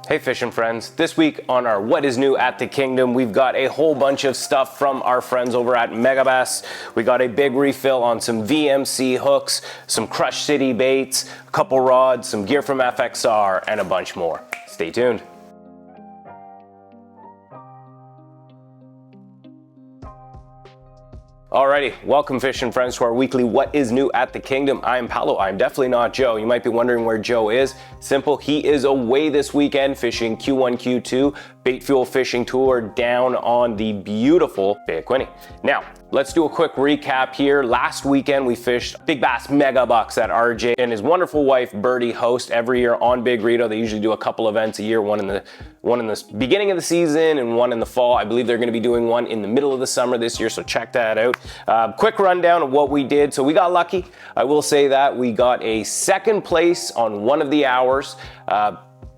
Hey fishing friends, this week on our What is New at the Kingdom, we've got a whole bunch of stuff from our friends over at Megabass. We got a big refill on some VMC hooks, some CrushCity baits, a couple rods, some gear from FXR, and a bunch more. Stay tuned. Alrighty, welcome fishing friends to our weekly What is New at the Kingdom. I am Paolo, I'm definitely not Joe. You might be wondering where Joe is. Simple, he is away this weekend fishing Q1, Q2, bait fuel fishing tour down on the beautiful Bay of Quinte. Now, let's do a quick recap here. Last weekend we fished Big Bass Mega Bucks at RJ and his wonderful wife Birdie host every year on Big Rito. They usually do a couple events a year, one in the beginning of the season and one in the fall. I believe they're going to be doing one in the middle of the summer this year, so check that out. Quick rundown of what we did. So we got lucky. I will say that we got a second place on one of the hours.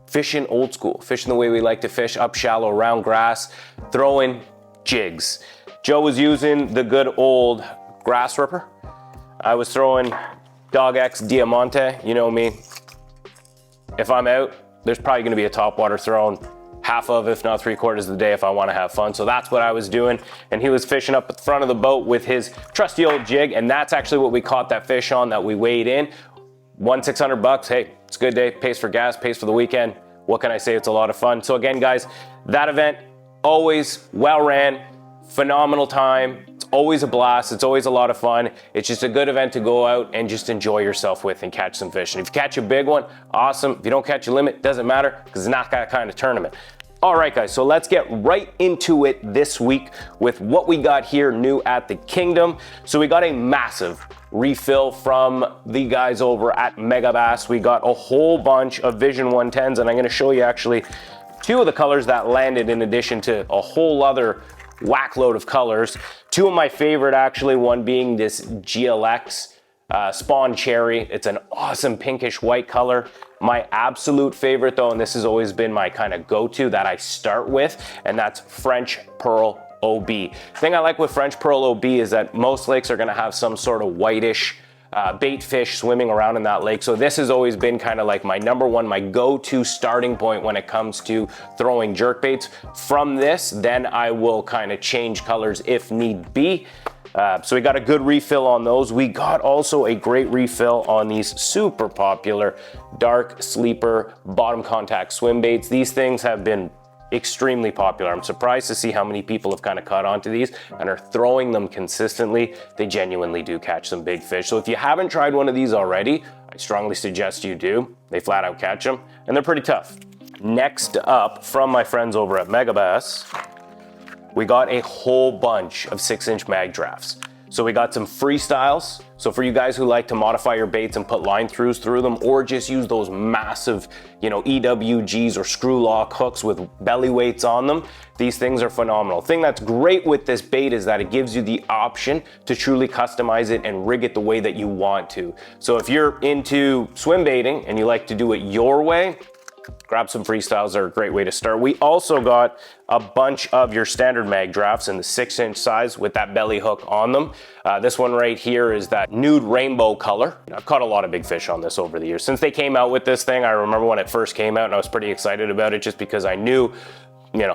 Fishing old school, fishing the way we like to fish, up shallow, around grass, throwing jigs. Joe was using the good old grass ripper. I was throwing Dog X Diamante. You know me. If I'm out, there's probably gonna be a topwater thrown half of, if not 3/4 of the day if I wanna have fun. So that's what I was doing. And he was fishing up at the front of the boat with his trusty old jig. And that's actually what we caught that fish on that we weighed in. Won $600. Hey, it's a good day. Pays for gas, pays for the weekend. What can I say? It's a lot of fun. So again, guys, that event, always well ran, phenomenal time. It's always a blast. It's always a lot of fun. It's just a good event to go out and just enjoy yourself with and catch some fish. And if you catch a big one, awesome. If you don't catch a limit, doesn't matter because it's not that kind of tournament. All right, guys, so let's get right into it this week with what we got here new at the Kingdom. So we got a massive refill from the guys over at Megabass. We got a whole bunch of Vision 110s, and I'm gonna show you actually two of the colors that landed in addition to a whole other whack load of colors. Two of my favorite, actually, one being this GLX Spawn Cherry. It's an awesome pinkish white color. My absolute favorite though, and this has always been my kind of go-to that I start with, and that's French Pearl OB. The thing I like with French Pearl OB is that most lakes are gonna have some sort of whitish bait fish swimming around in that lake. So this has always been kind of like my number one, my go-to starting point when it comes to throwing jerk baits. From this, then I will kind of change colors if need be. So we got a good refill on those. We got also a great refill on these super popular Darksleeper bottom contact swim baits. These things have been extremely popular. I'm surprised to see how many people have kind of caught on to these and are throwing them consistently. They genuinely do catch some big fish. So if you haven't tried one of these already, I strongly suggest you do. They flat out catch them and they're pretty tough. Next up, from my friends over at Megabass, we got a whole bunch of 6-inch mag drafts. So we got some freestyles. So for you guys who like to modify your baits and put line throughs through them, or just use those massive, EWGs or screw lock hooks with belly weights on them, these things are phenomenal. The thing that's great with this bait is that it gives you the option to truly customize it and rig it the way that you want to. So if you're into swim baiting and you like to do it your way, grab some freestyles. They're a great way to start. We also got a bunch of your standard mag drafts in the 6-inch size with that belly hook on them. This one right here is that nude rainbow color. I've caught a lot of big fish on this over the years. Since they came out with this thing, I remember when it first came out and I was pretty excited about it just because I knew,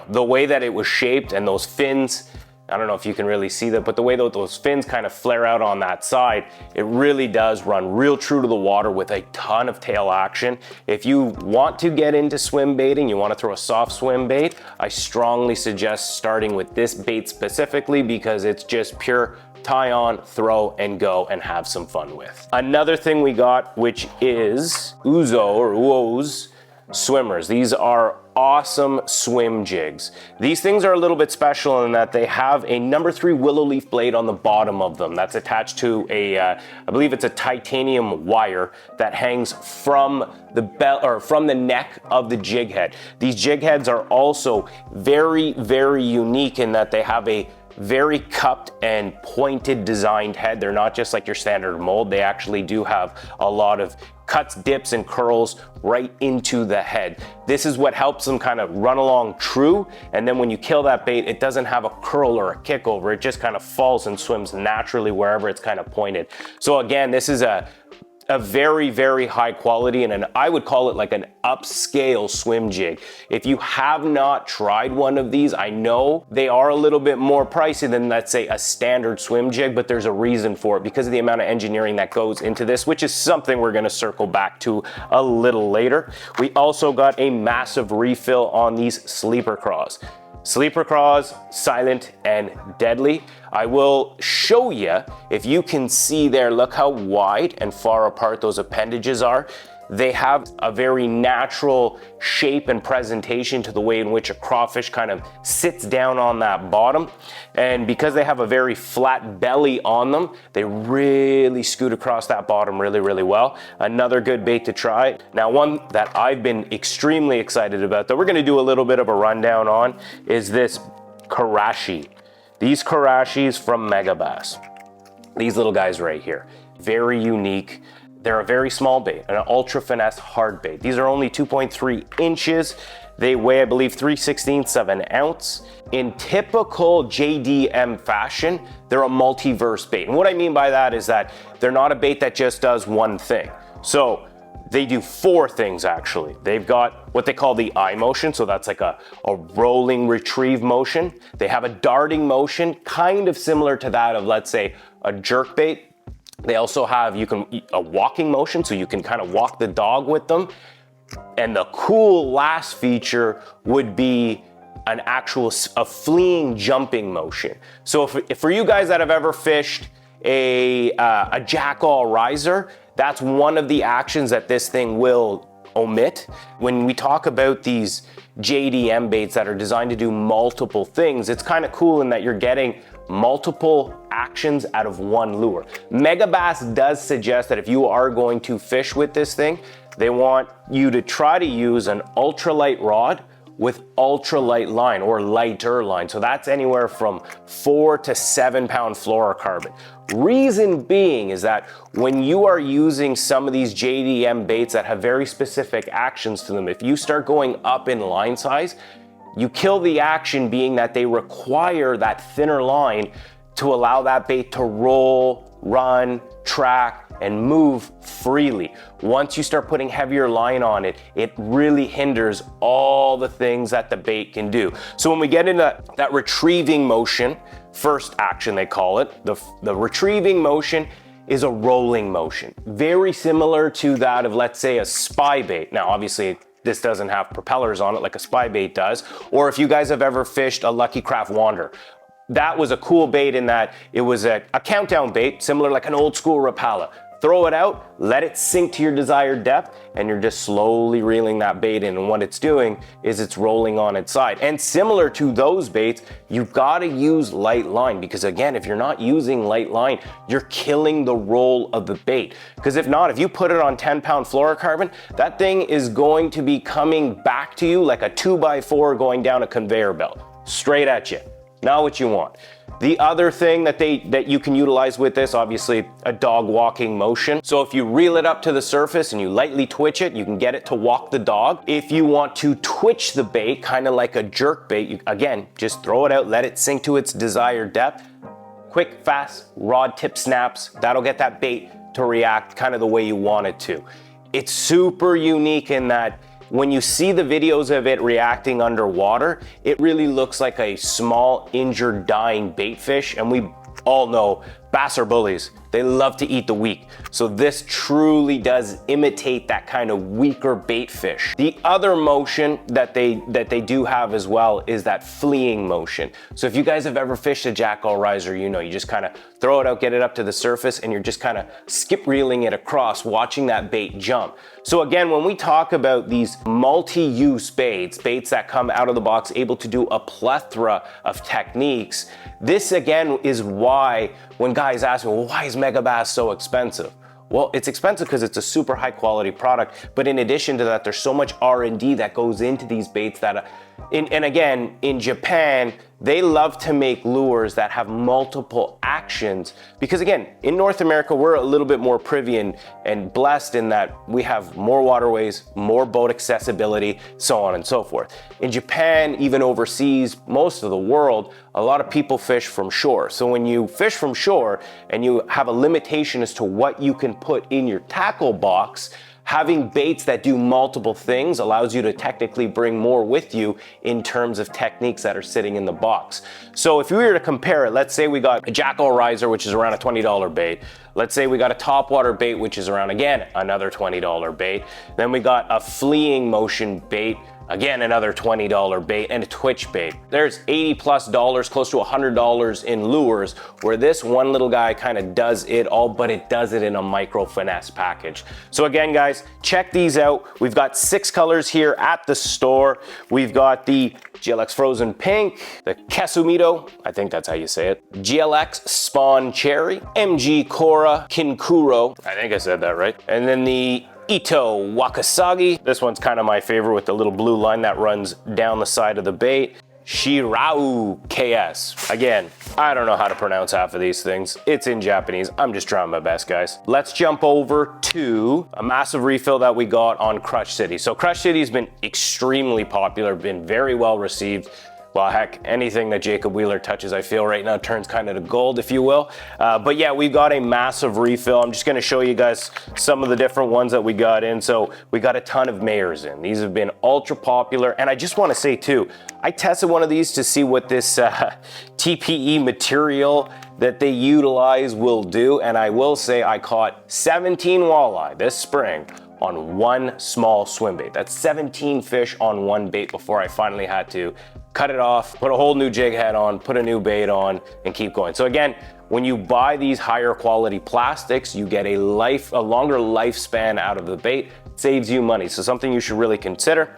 the way that it was shaped and those fins, I don't know if you can really see that, but the way that those fins kind of flare out on that side, it really does run real true to the water with a ton of tail action. If you want to get into swim baiting, you want to throw a soft swim bait, I strongly suggest starting with this bait specifically because it's just pure tie on, throw, and go and have some fun with. Another thing we got, which is UOZE Swimmers. These are awesome swim jigs. These things are a little bit special in that they have a number 3 willow leaf blade on the bottom of them that's attached to a, I believe it's a titanium wire that hangs from the neck of the jig head. These jig heads are also very, very unique in that they have a very cupped and pointed designed head. They're not just like your standard mold. They actually do have a lot of cuts, dips, and curls right into the head. This is what helps them kind of run along true, and then when you kill that bait, it doesn't have a curl or a kick over. It just kind of falls and swims naturally wherever it's kind of pointed. So again, this is a a very, very high quality and I would call it like an upscale swim jig. If you have not tried one of these, I know they are a little bit more pricey than, let's say, a standard swim jig, but there's a reason for it because of the amount of engineering that goes into this, which is something we're gonna circle back to a little later. We also got a massive refill on these Sleeper Craws. Sleeper Craws, silent and deadly. I will show you, if you can see there, look how wide and far apart those appendages are. They have a very natural shape and presentation to the way in which a crawfish kind of sits down on that bottom. And because they have a very flat belly on them, they really scoot across that bottom really, really well. Another good bait to try. Now, one that I've been extremely excited about that we're gonna do a little bit of a rundown on is this Karashi. These Karashis from Megabass. These little guys right here, very unique. They're a very small bait, an ultra finesse hard bait. These are only 2.3 inches. They weigh, I believe, 3/16 of an ounce. In typical JDM fashion, they're a multiverse bait. And what I mean by that is that they're not a bait that just does one thing. So they do 4 things actually. They've got what they call the eye motion, so that's like a rolling retrieve motion. They have a darting motion, kind of similar to that of, let's say, a jerk bait. They also have a walking motion, so you can kind of walk the dog with them. And the cool last feature would be a fleeing jumping motion. So if for you guys that have ever fished a jackall riser, that's one of the actions that this thing will omit. When we talk about these JDM baits that are designed to do multiple things, it's kind of cool in that you're getting multiple actions out of one lure. Megabass does suggest that if you are going to fish with this thing, they want you to try to use an ultralight rod with ultralight line or lighter line. So that's anywhere from 4 to 7 pound fluorocarbon. Reason being is that when you are using some of these JDM baits that have very specific actions to them, if you start going up in line size, you kill the action, being that they require that thinner line to allow that bait to roll, run, track, and move freely. Once you start putting heavier line on it, it really hinders all the things that the bait can do. So when we get into that retrieving motion, first action they call it, the retrieving motion is a rolling motion. Very similar to that of, let's say, a spy bait. Now, obviously, this doesn't have propellers on it like a spy bait does. Or if you guys have ever fished a Lucky Craft Wander, that was a cool bait in that it was a countdown bait, similar like an old school Rapala. Throw it out, let it sink to your desired depth, and you're just slowly reeling that bait in. And what it's doing is it's rolling on its side. And similar to those baits, you've got to use light line, because again, if you're not using light line, you're killing the roll of the bait. Because if not, if you put it on 10 pound fluorocarbon, that thing is going to be coming back to you like a 2x4 going down a conveyor belt, straight at you. Not what you want. The other thing that you can utilize with this, obviously, a dog walking motion. So if you reel it up to the surface and you lightly twitch it, you can get it to walk the dog. If you want to twitch the bait, kind of like a jerk bait, again, just throw it out, let it sink to its desired depth. Quick, fast rod tip snaps, that'll get that bait to react kind of the way you want it to. It's super unique in that when you see the videos of it reacting underwater, it really looks like a small, injured, dying bait fish. And we all know bass are bullies. They love to eat the weak. So this truly does imitate that kind of weaker bait fish. The other motion that they do have as well is that fleeing motion. So if you guys have ever fished a jackall riser, you know, you just kind of throw it out, get it up to the surface, and you're just kind of skip reeling it across, watching that bait jump. So again, when we talk about these multi-use baits that come out of the box able to do a plethora of techniques, this again is why when guys ask me, well, why is Megabass so expensive? Well, it's expensive because it's a super high quality product, but in addition to that, there's so much R&D that goes into these baits that, and again, in Japan, they love to make lures that have multiple actions because again, in North America, we're a little bit more privy and blessed in that we have more waterways, more boat accessibility, so on and so forth. In Japan, even overseas, most of the world, a lot of people fish from shore. So when you fish from shore and you have a limitation as to what you can put in your tackle box, having baits that do multiple things allows you to technically bring more with you in terms of techniques that are sitting in the box. So if we were to compare it, let's say we got a jackal riser, which is around a $20 bait. Let's say we got a topwater bait, which is around, again, another $20 bait. Then we got a fleeing motion bait, again, another $20 bait, and a twitch bait. There's $80+, close to $100 in lures, where this one little guy kind of does it all, but it does it in a micro finesse package. So again, guys, check these out. We've got 6 colors here at the store. We've got the GLX Frozen Pink, the Kesumito, I think that's how you say it, GLX Spawn Cherry, MG Cora Kinkuro, I think I said that right, and then the Ito Wakasagi. This one's kind of my favorite with the little blue line that runs down the side of the bait. Shirau KS. Again, I don't know how to pronounce half of these things. It's in Japanese. I'm just trying my best, guys. Let's jump over to a massive refill that we got on CrushCity. So CrushCity has been extremely popular, been very well received. Well, heck, anything that Jacob Wheeler touches, I feel right now turns kind of to gold, if you will. But yeah, we've got a massive refill. I'm just gonna show you guys some of the different ones that we got in. So we got a ton of Mayors in. These have been ultra popular. And I just wanna say too, I tested one of these to see what this TPE material that they utilize will do. And I will say I caught 17 walleye this spring on one small swim bait. That's 17 fish on one bait before I finally had to cut it off, put a whole new jig head on, put a new bait on, and keep going. So again, when you buy these higher quality plastics, you get a longer lifespan out of the bait. It saves you money. So something you should really consider.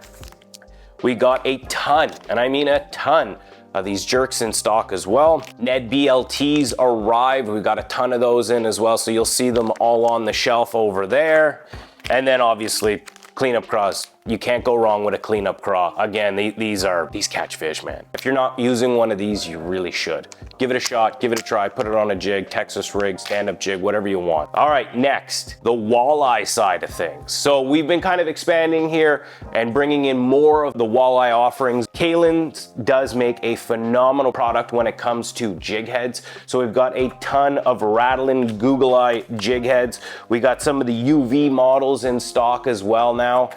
We got a ton, and I mean a ton, of these jerks in stock as well. Ned BLTs arrived. We've got a ton of those in as well. So you'll see them all on the shelf over there. And then obviously cleanup craws. You can't go wrong with a cleanup craw. Again, these catch fish, man. If you're not using one of these, you really should. Give it a shot, give it a try, put it on a jig, Texas rig, stand-up jig, whatever you want. All right, next, the walleye side of things. So we've been kind of expanding here and bringing in more of the walleye offerings. Kalin does make a phenomenal product when it comes to jig heads. So we've got a ton of rattling Google Eye jig heads. We got some of the UV models in stock as well now.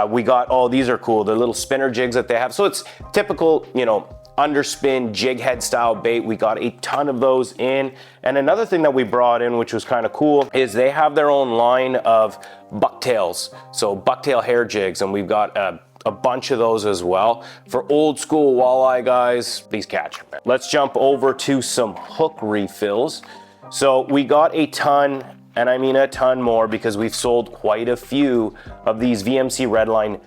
We got, oh, these are cool, the little spinner jigs that they have. So it's typical, you know, underspin jig head style bait. We got a ton of those in. And another thing that we brought in, which was kind of cool, is they have their own line of bucktails. So bucktail hair jigs, and we've got a bunch of those as well. For old school walleye guys, these catch them, man. Let's jump over to some hook refills. So we got a ton, and I mean a ton more, because we've sold quite a few of these VMC Redline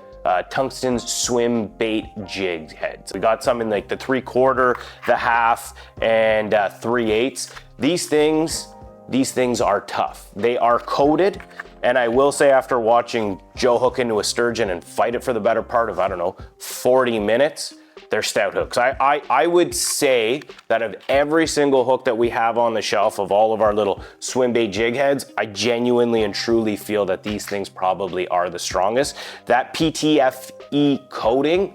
tungsten swim bait jig heads. We got some in like the 3/4, the half, and 3/8. These things are tough. They are coated, and I will say, after watching Joe hook into a sturgeon and fight it for the better part of, I don't know, 40 minutes, they're stout hooks. I would say that of every single hook that we have on the shelf of all of our little swim bait jig heads, I genuinely and truly feel that these things probably are the strongest. That PTFE coating,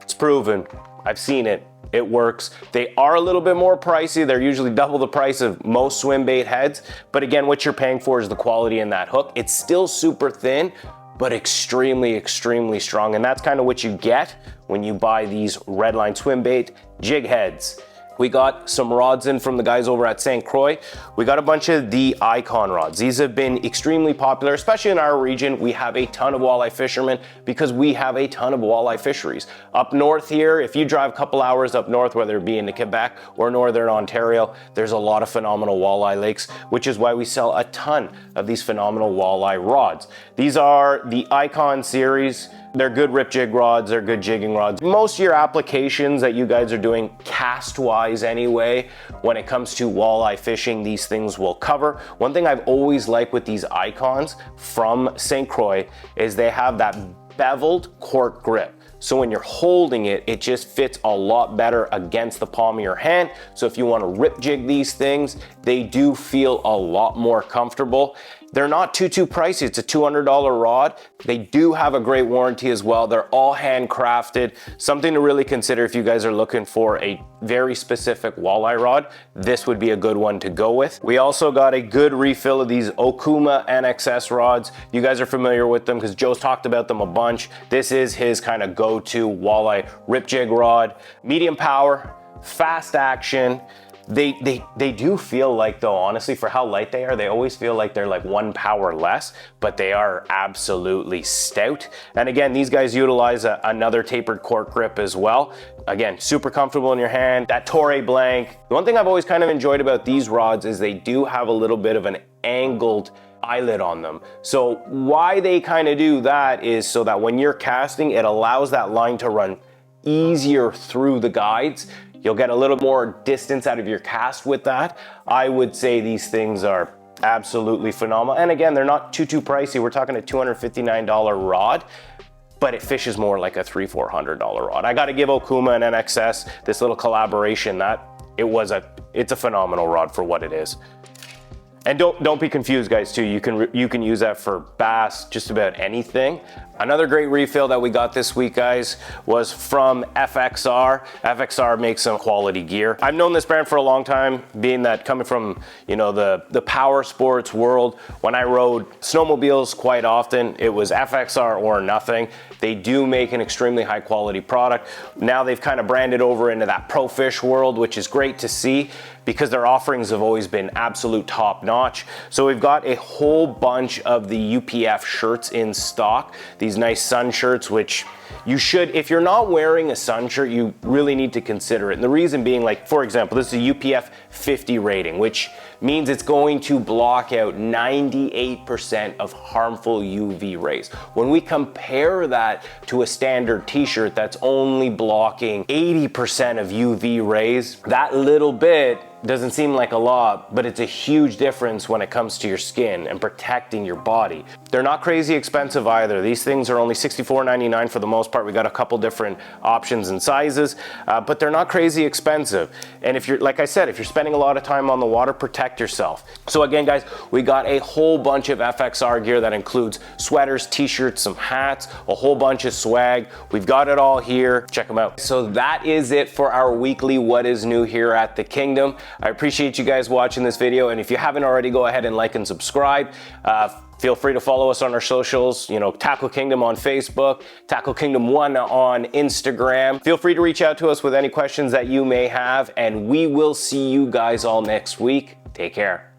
it's proven. I've seen it. It works. They are a little bit more pricey. They're usually double the price of most swim bait heads. But again, what you're paying for is the quality in that hook. It's still super thin, but extremely, extremely strong. And that's kind of what you get when you buy these Redline Swimbait jig heads. We got some rods in from the guys over at St. Croix. We got a bunch of the Icon rods. These have been extremely popular, especially in our region. We have a ton of walleye fishermen because we have a ton of walleye fisheries. Up north here, if you drive a couple hours up north, whether it be into Quebec or Northern Ontario, there's a lot of phenomenal walleye lakes, which is why we sell a ton of these phenomenal walleye rods. These are the Icon series. They're good rip jig rods, they're good jigging rods. Most of your applications that you guys are doing cast-wise anyway, when it comes to walleye fishing, these things will cover. One thing I've always liked with these Icons from St. Croix is they have that beveled cork grip. So when you're holding it, it just fits a lot better against the palm of your hand. So if you want to rip jig these things, they do feel a lot more comfortable. They're not too pricey. It's a $200 rod. They do have a great warranty as well. They're all handcrafted. Something to really consider if you guys are looking for a very specific walleye rod. This would be a good one to go with. We also got a good refill of these Okuma NXS rods. You guys are familiar with them because Joe's talked about them a bunch. This is his kind of go-to walleye rip jig rod. Medium power, fast action. They do feel like, though, honestly, for how light they are, they always feel like they're like 1 power less, but they are absolutely stout. And again, these guys utilize another tapered cork grip as well. Again, super comfortable in your hand. That Torre blank. The one thing I've always kind of enjoyed about these rods is they do have a little bit of an angled eyelid on them. So why they kind of do that is so that when you're casting, it allows that line to run easier through the guides. You'll get a little more distance out of your cast with that. I would say these things are absolutely phenomenal. And again, they're not too pricey. We're talking a $259 rod, but it fishes more like a $300-400 rod. I gotta give Okuma and NXS this little collaboration that it's a phenomenal rod for what it is. And don't be confused, guys, too. You can use that for bass, just about anything. Another great refill that we got this week, guys, was from FXR. FXR makes some quality gear. I've known this brand for a long time, being that coming from, you know, the power sports world. When I rode snowmobiles quite often, it was FXR or nothing. They do make an extremely high quality product. Now they've kind of branded over into that pro fish world, which is great to see because their offerings have always been absolute top notch. So we've got a whole bunch of the UPF shirts in stock. These nice sun shirts, which you should, if you're not wearing a sun shirt, you really need to consider it. And the reason being, like, for example, this is a UPF 50 rating, which means it's going to block out 98% of harmful UV rays. When we compare that to a standard t-shirt that's only blocking 80% of UV rays, that little bit doesn't seem like a lot, but it's a huge difference when it comes to your skin and protecting your body. They're not crazy expensive either. These things are only $64.99 for the most part. We got a couple different options and sizes, but they're not crazy expensive. And if you're, like I said, if you're spending a lot of time on the water, protect yourself. So again, guys, we got a whole bunch of FXR gear that includes sweaters, t-shirts, some hats, a whole bunch of swag. We've got it all here. Check them out. So that is it for our weekly What Is New here at the Kingdom. I appreciate you guys watching this video, and if you haven't already, go ahead and like and subscribe. Feel free to follow us on our socials, you know, Tackle Kingdom on Facebook, Tackle Kingdom 1 on Instagram. Feel free to reach out to us with any questions that you may have, and we will see you guys all next week. Take care.